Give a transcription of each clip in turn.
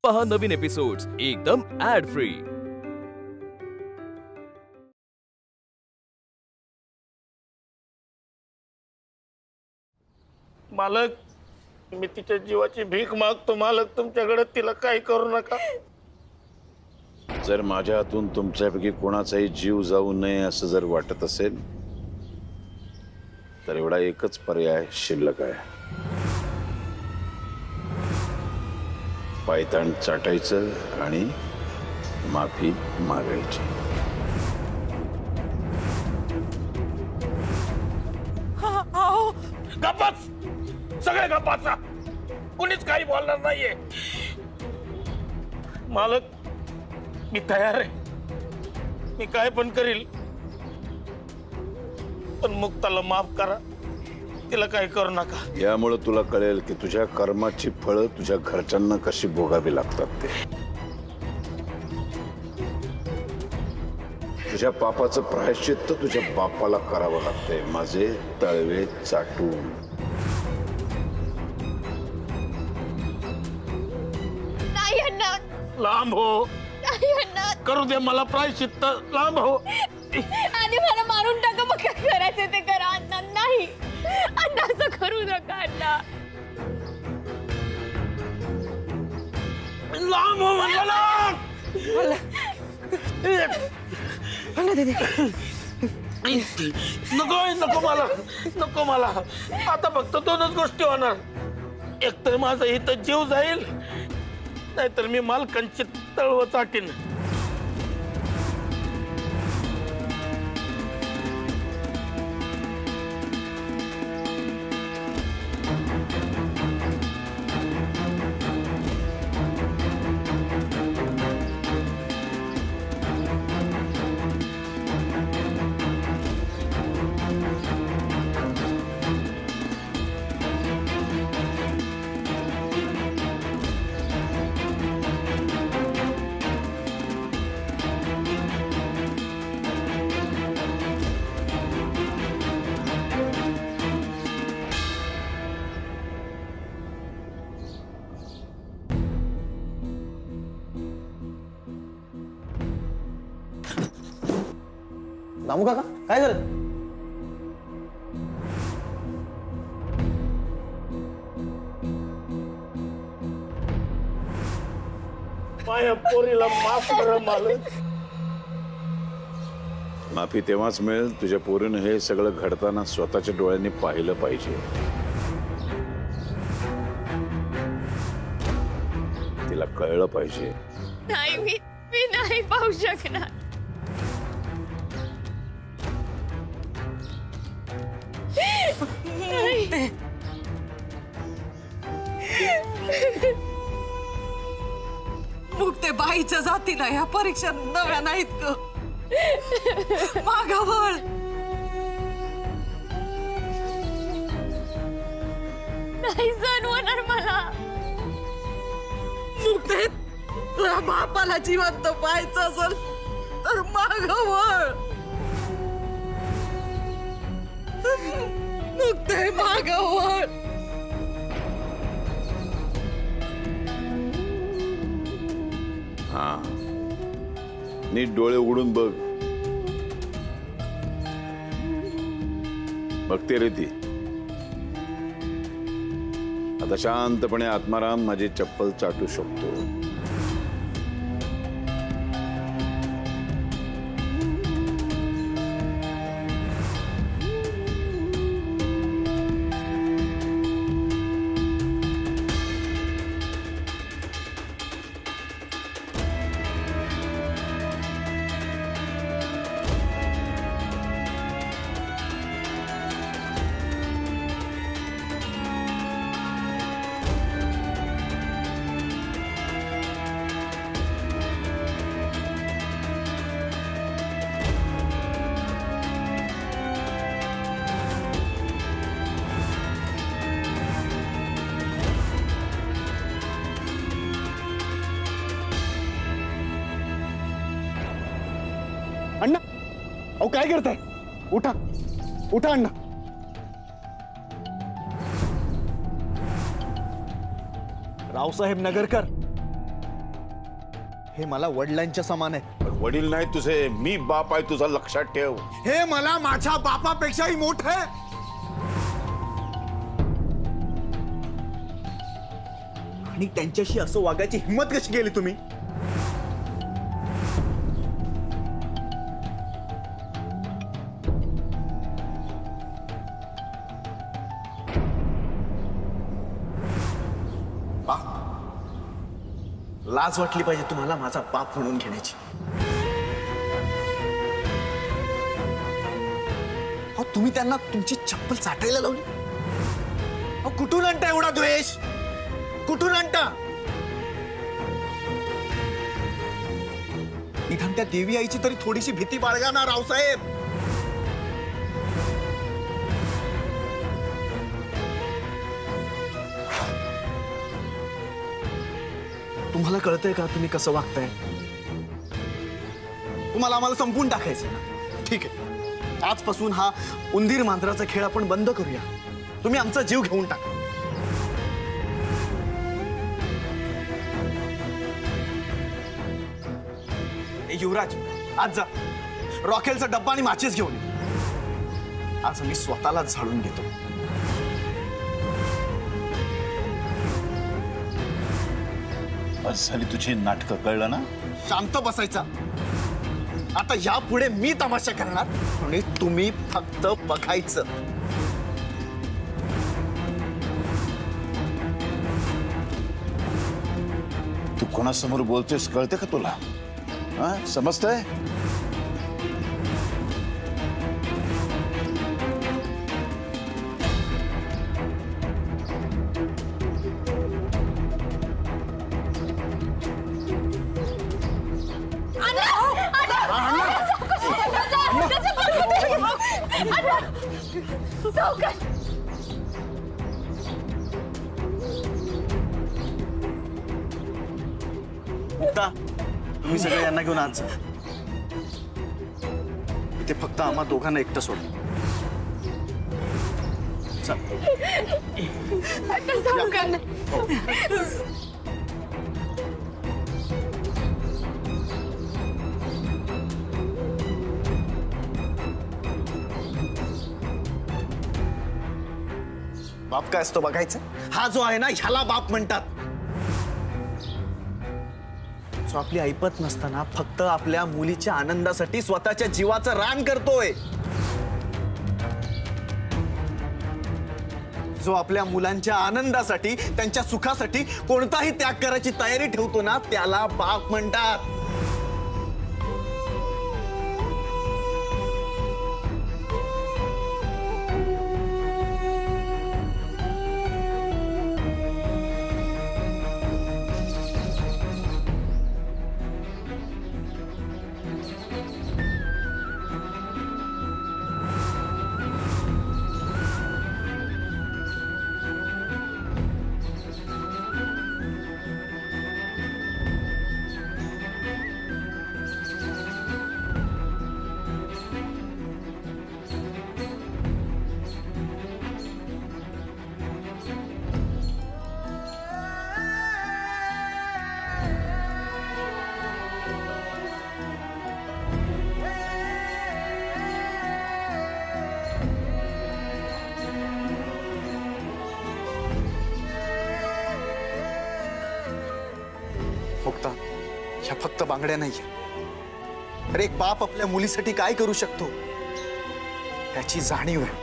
पहा नवीन एपिसोड्स एकदम add free. मालक, मी तिच्या जीवाची भीक मागतो मालक, तुमच्याकडे तिला काही करू नका। जर माझ्या हातून तुमच्यापैकी कोणाचाही जीव जाऊ नये असं जर वाटत असेल तर एवढा एकच पर्याय शिल्लक आहे, पायताण चाटायचं आणि माफी मागायची। गप्पाच, सगळे गप्पाचा, कुणीच काही बोलणार नाहीये। मालक, मी तयार आहे, मी काय पण करील, पण मुक्ताला माफ करा, तिला काही करू नका। यामुळे तुला कळेल की तुझ्या कर्माची फळं तुझ्या घरच्यांना कशी भोगावी लागतात ते। तुझ्या पापाचं प्रायश्चित्त तुझ्या बापाला करावं लागतंय, माझे तळवे चाटून। नाही अण्णा, लांब हो, नाही अण्णा, करू दे मला प्रायश्चित्त, लांब हो। आणि मला मारून टाका, मग काय करायचं ते करा अण्णा। नाही अण्णा, असं करू नका अण्णा। लांब हो म्हणलं। नको नको मला, नको मला। आता फक्त दोनच गोष्टी होणार, एक तर माझा इथं जीव जाईल, नाहीतर मी मालकांची तळव चाटीन। दामू काका, काय झालं? माझ्या पोरीला माफ करा मालक। माफी तेव्हाच मिळेल तुझ्या पोरीनं हे सगळं घडताना स्वतःच्या डोळ्यांनी पाहिलं पाहिजे, तिला कळलं पाहिजे। नाही, मी नाही पाहू शकणार। नाही। मुक्ते बाईच्या जातीला ह्या परीक्षा नव्या नाहीत ग, मागावळ। नाही सहन होणार मला। मुक्ते, तुझ्या बापाला जिवंत पाहायचं असेल तर मागावळ। मुक्ते, मागावळ। हा, नीट डोळे उघडून बघ, बघते रे ती। आता शांतपणे आत्माराम माझी चप्पल चाटू शकतो। अण्णा, अहो काय करताय? उठा उठा अण्णा। रावसाहेब नगरकर, हे मला वडिलांच्या समान आहे. पण वडील नाही तुझे, मी बाप आहे तुझा, लक्षात ठेव. हे मला माझ्या बापापेक्षाही मोठं आहे. आणि त्यांच्याशी असं वागायची हिंमत कशी केली तुम्ही? लाज वाटली पाहिजे तुम्हाला माझा बाप म्हणून घेण्याची. अहो तुम्ही त्यांना तुमची चप्पल चाटायला लावली. अहो कुठून आणता एवढा द्वेष? कुठून आणता? निदान त्या देवी आईची तरी थोडीशी भीती बाळगा ना रावसाहेब. तुम्हाला कळतंय का तुम्ही कसं वागताय? तुम्हाला आम्हाला संपून टाकायचं ना? ठीक आहे, आजपासून हा उंदीर मांजराचा खेळ आपण बंद करूया. तुम्ही आमचा जीव घेऊन टाका. युवराज, आज जा रॉकेलचा डब्बा आणि माचीस घेऊन ये. आज मी स्वतःला झाडून घेतो. बस झाली तुझी नाटकं, कळलं ना? शांत बसायचा. आता यापुढे मी तमाशा करणार आणि तुम्ही फक्त बघायचं. तू कोणासमोर बोलतोयस कळते का तुला? हा, समजतंय? मुक्ता, तुम्ही सगळे यांना घेऊन आज जा. इथे फक्त आम्हा दोघांना एकटं सोड. चल. बाप काय असतो बघायचं? हा जो आहे ना, ह्याला बाप म्हणतात. जो आपली ऐपत नसताना फक्त आपल्या मुलीच्या आनंदासाठी स्वतःच्या जीवाचं रान करतोय. जो आपल्या मुलांच्या आनंदासाठी, त्यांच्या सुखासाठी कोणताही त्याग करायची तयारी ठेवतो ना, त्याला बाप म्हणतात. मुक्ता, ह्या फक्त बांगड्या नाहीये. अरे एक बाप आपल्या मुलीसाठी काय करू शकतो त्याची जाणीव आहे.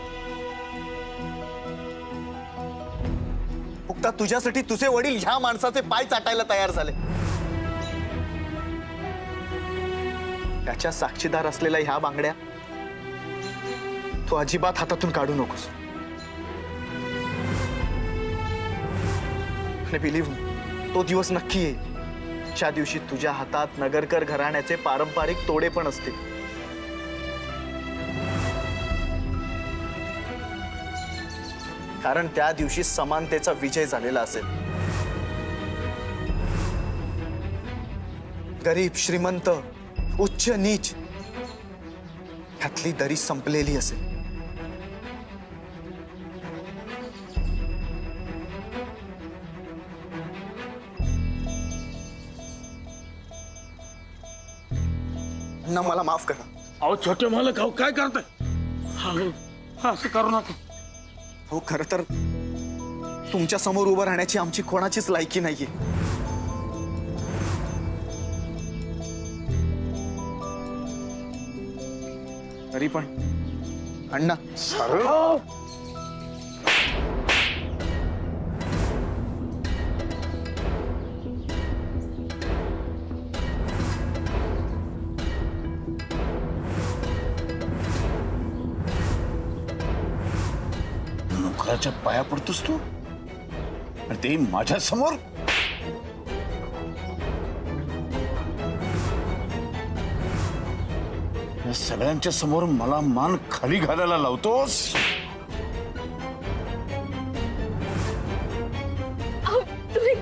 मुक्ता, तुझ्यासाठी तुझे वडील ह्या माणसाचे पाय चाटायला तयार झाले. त्याच्या साक्षीदार असलेल्या ह्या बांगड्या तू अजिबात हातातून काढू नकोस. आणि बिलीव्ह मी, तो दिवस नक्की येईल ज्या दिवशी तुझ्या हातात नगरकर घराण्याचे पारंपरिक तोडे पण असतील. कारण त्या दिवशी समानतेचा विजय झालेला असेल. गरीब श्रीमंत, उच्च नीच ह्यातली दरी संपलेली असेल. अण्णा मला माफ करा. अहो छोटे मालक, अहो काय करताय? हा असं करू नका. हो खर तर तुमच्या समोर उभं राहण्याची आमची कोणाचीच लायकी नाहीये. तरी पण अण्णा मुखाच्या पाया पडतोस तू आणि ते माझ्या समोर. या सगळ्यांच्या समोर मला मान खाली घालायला लावतोस. अहो, तुम्ही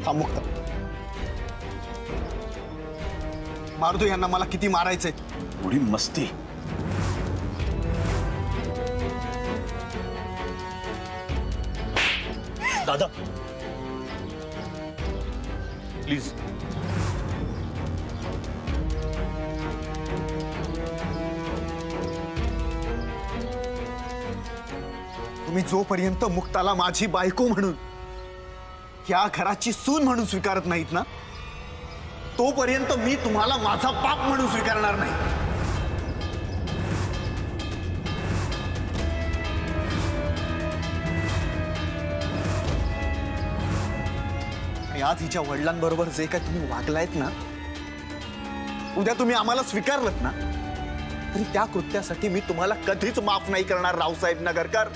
हा मुक्ता, मारुती यांना मला किती मारायचंय. एवढी मस्ती. दादा प्लीज. तुम्ही जोपर्यंत मुक्ताला माझी बायको म्हणून, या घराची सून म्हणून स्वीकारत नाहीत ना, तोपर्यंत मी तुम्हाला माझा बाप म्हणून स्वीकारणार नाही. आणि आज हिच्या वडिलांबरोबर जे काय तुम्ही वागलायत ना, उद्या तुम्ही आम्हाला स्वीकारलत ना, तरी त्या कृत्यासाठी मी तुम्हाला कधीच माफ नाही करणार रावसाहेब नगरकर.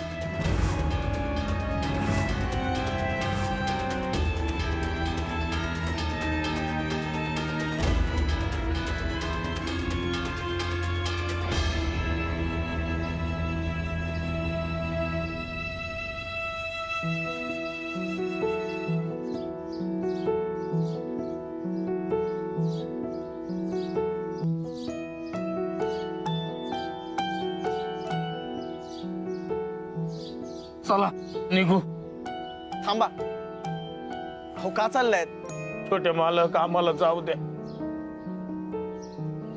चला निघू. थांबा. हो का चाललायत? छोटे मालक, आम्हाला जाऊ द्या.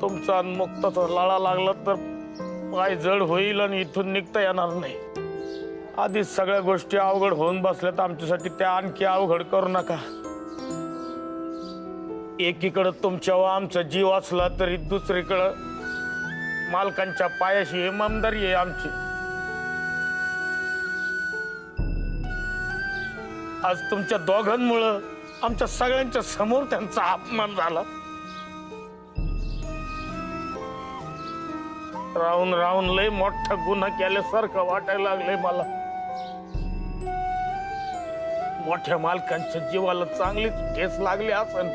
तुमचा आणि मुक्ताचा लळा लागला तर पाय जड होईल आणि इथून निघता येणार नाही. आधीच सगळ्या गोष्टी अवघड होऊन बसल्यात आमच्यासाठी, त्या आणखी अवघड करू नका. एकीकडे तुमच्यावर आमचा जीव असला तरी दुसरीकडे मालकांच्या पायाशी इमानदारी आहे आमची. आज तुमच्या दोघांमुळं आमच्या सगळ्यांच्या समोर त्यांचा अपमान झाला. राहून राहून लय मोठा गुन्हा केल्यासारखं वाटायला लागलंय मला. मोठ्या मालकांच्या जीवाला चांगलीच ठेच लागली असेल.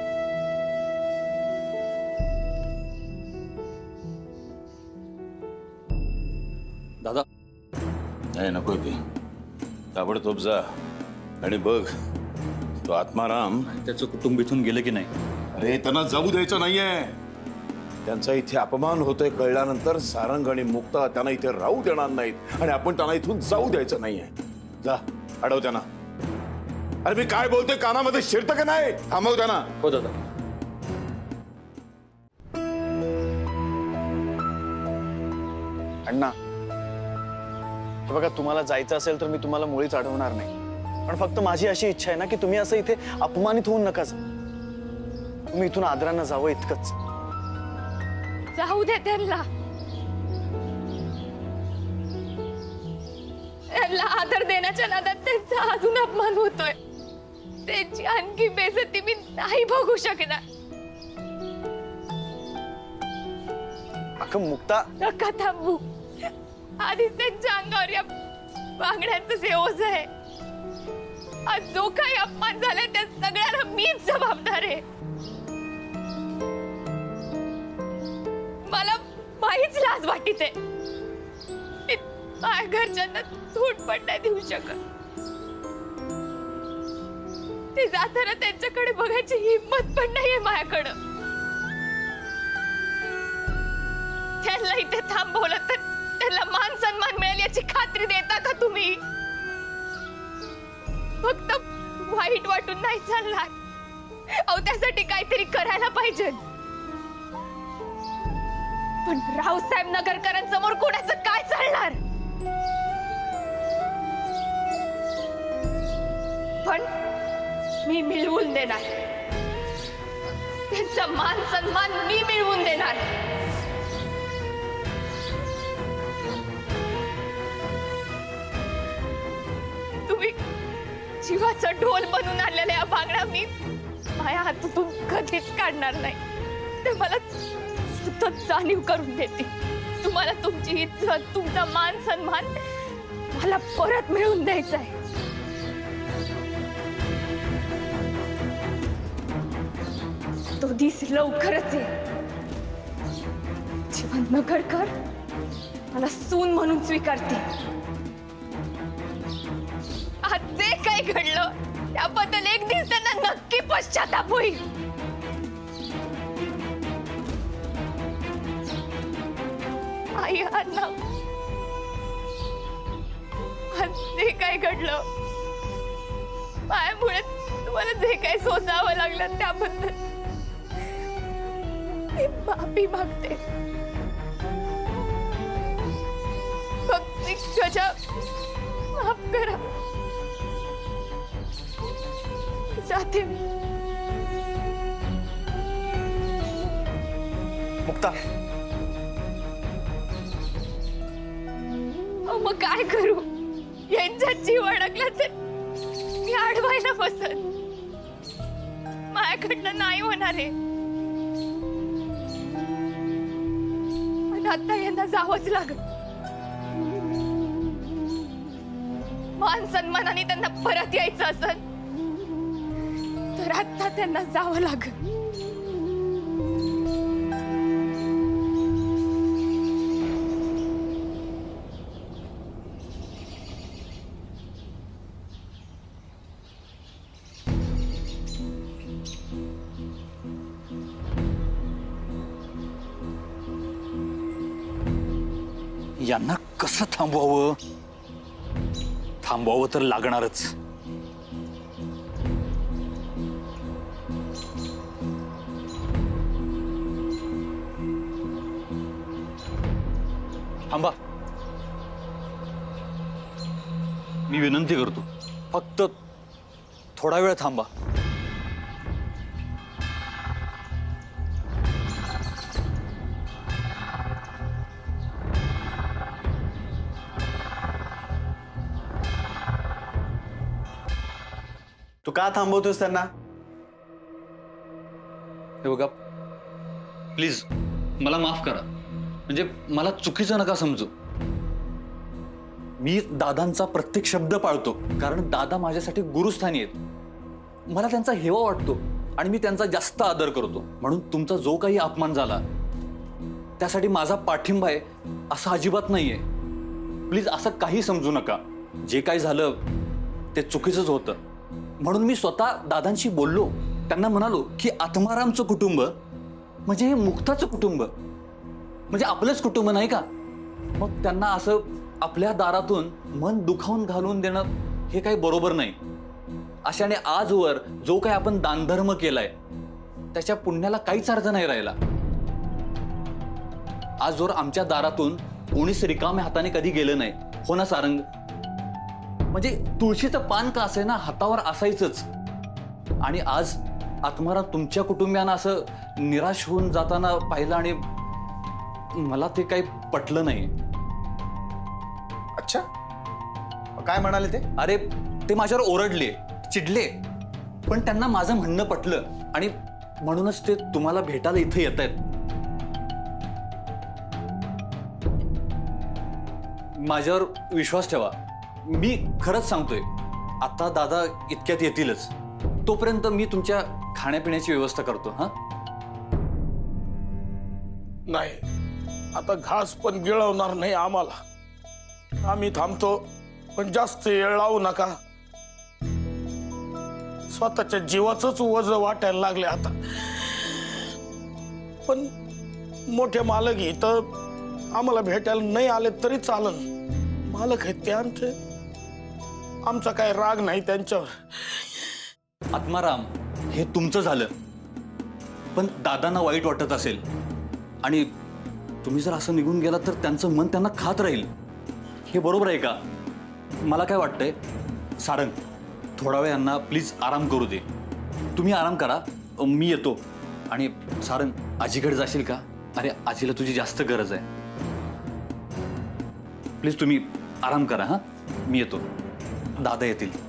दादा नाही, नको ते. ताबडतोब जा आणि बघ तो आत्माराम त्याचं कुटुंब इथून गेलं की नाही. अरे त्यांना जाऊ द्यायचं नाहीये. त्यांचा इथे अपमान होतोय कळल्यानंतर सारंग आणि मुक्ता त्यांना इथे राहू देणार नाहीत आणि आपण त्यांना इथून जाऊ द्यायचं नाहीये. जा अडव त्यांना. अरे मी काय बोलतोय कानामध्ये शिरतं का नाही? थांबव त्यांना. हो दादा. अण्णा हे बघा, तुम्हाला जायचं असेल तर मी तुम्हाला मुळीच अडवणार नाही. पण फक्त माझी अशी इच्छा आहे ना की तुम्ही असं इथे अपमानित होऊन नका जा. तुम्ही इथून आदरानं जावं इतकंच. जाऊ दे त्यांना. त्यांना आदर देण्याच्या नादात त्यांचा अजून अपमान होतोय. त्यांची आणखी बेइज्जती मी नाही बघू शकणार. अगं मुक्ता, नका थांबू. आधीच त्यांच्या अंगावर या बांगड्यांचं ओझ आहे. आज जो काही अपमान झालाय त्या सगळ्याला मीच जबाबदार आहे. मला माहीच लाज वाटते. माझ्या घरच्यांना सूट पण नाही देऊ शकत. ते जाताना त्यांच्याकडे बघायची हिंमत पण नाहीये माझ्याकडं. त्यांना इथे थांबवलं तर त्याला मान सन्मान मिळेल याची खात्री देता का तुम्ही? फक्त वाईट वाटून नाही चालणार. अहो त्यासाठी काहीतरी करायला पाहिजे. पण रावसाहेब नगरकरांसमोर कोणाचं काय चालणार? पण मी मिळवून देणार. त्यांचा मान सन्मान मी मिळवून देणार. तुम्ही जीवाचा ढोल बनून आणलेल्या या भांगड्या मी माझ्या हातातून कधीच काढणार नाही. ते मला सतत जाणीव करून देते. तुम्हाला तुमची इज्जत, तुमचा मान सन्मान मला परत मिळवून द्यायचा आहे. तो दिस लवकरच आहे. जेव्हा नगरकर मला सून म्हणून स्वीकारते. आज जे काही घडलं त्याबद्दल एक दिवस त्यांना नक्की पश्चाताप होईल. आई अण्णा, आज जे काही घडलं माझ्यामुळे तुम्हाला जे काही सोसावं लागलं त्याबद्दल मी माफी मागते. फक्त गजा माफ करा. जाते मी. मुक्ता, मग काय करू? यांच्यात जीव अडकला तर मी अडवायला बसत. माझ्याकडनं नाही होणार आहे. आता यांना जावंच लागत. मान सन्मानाने त्यांना परत यायचं असेल तर आता त्यांना जावं लागत. यांना कसं थांबवावं? थांबवावं तर लागणारच. थांबा, मी विनंती करतो, फक्त थोडा वेळ थांबा. तू का थांबवतोस त्यांना? हे बघा, प्लीज मला माफ करा. म्हणजे मला चुकीचं नका समजू. मी दादांचा प्रत्येक शब्द पाळतो, कारण दादा माझ्यासाठी गुरुस्थानी आहेत. मला त्यांचा हेवा वाटतो आणि मी त्यांचा जास्त आदर करतो. म्हणून तुमचा जो काही अपमान झाला त्यासाठी माझा पाठिंबा आहे असं अजिबात नाहीये. प्लीज असं काही समजू नका. जे काही झालं ते चुकीचंच होतं. म्हणून मी स्वतः दादांशी बोललो. त्यांना म्हणालो की आत्मारामचं कुटुंब म्हणजे हे मुक्ताचं कुटुंब, म्हणजे आपलंच कुटुंब नाही का? मग त्यांना असं आपल्या दारातून मन दुखावून घालून देणं हे काही बरोबर नाही. अशाने आजवर जो काही आपण दानधर्म केलाय त्याच्या पुण्याला काहीच अर्थ नाही राहिला. आजवर आमच्या दारातून कोणीच रिकाम्या हाताने कधी गेलं नाही, हो ना सारंग? म्हणजे तुळशीचं पान का असे ना हातावर असायचंच. आणि आज आत्माराम तुमच्या कुटुंबियांना असं निराश होऊन जाताना पाहिलं आणि मला ते काही पटलं नाही. अच्छा, काय म्हणाले ते? अरे ते माझ्यावर ओरडले, चिडले, पण त्यांना माझं म्हणणं पटलं आणि म्हणूनच ते तुम्हाला भेटायला इथे येत आहेत. माझ्यावर विश्वास ठेवा. मी खरंच सांगतोय, आता दादा इतक्यात येतीलच. तोपर्यंत मी तुमच्या खाण्यापिण्याची व्यवस्था करतो. हा नाही, आता घास पण गिळवणार नाही आम्हाला. आम्ही थांबतो, पण जास्त वेळ लावू नका. स्वतःच्या जीवाचंच वज वाटायला लागले आता. पण मोठे मालक इथं आम्हाला भेटायला नाही आले तरी चालन. मालक आहेत ते आमचे. आमचा काय राग नाही त्यांच्यावर. आत्माराम, हे तुमचं झालं, पण दादांना वाईट वाटत असेल आणि तुम्ही जर असं निघून गेला तर त्यांचं मन त्यांना खात राहील. हे बरोबर आहे का? मला काय वाटतंय, सारंग थोडा वेळ यांना प्लीज आराम करू दे. तुम्ही आराम करा, मी येतो. आणि सारंग, आजीकडे जाशील का? अरे आजीला तुझी जास्त गरज आहे. प्लीज तुम्ही आराम करा. हां, मी येतो. दादा येतील.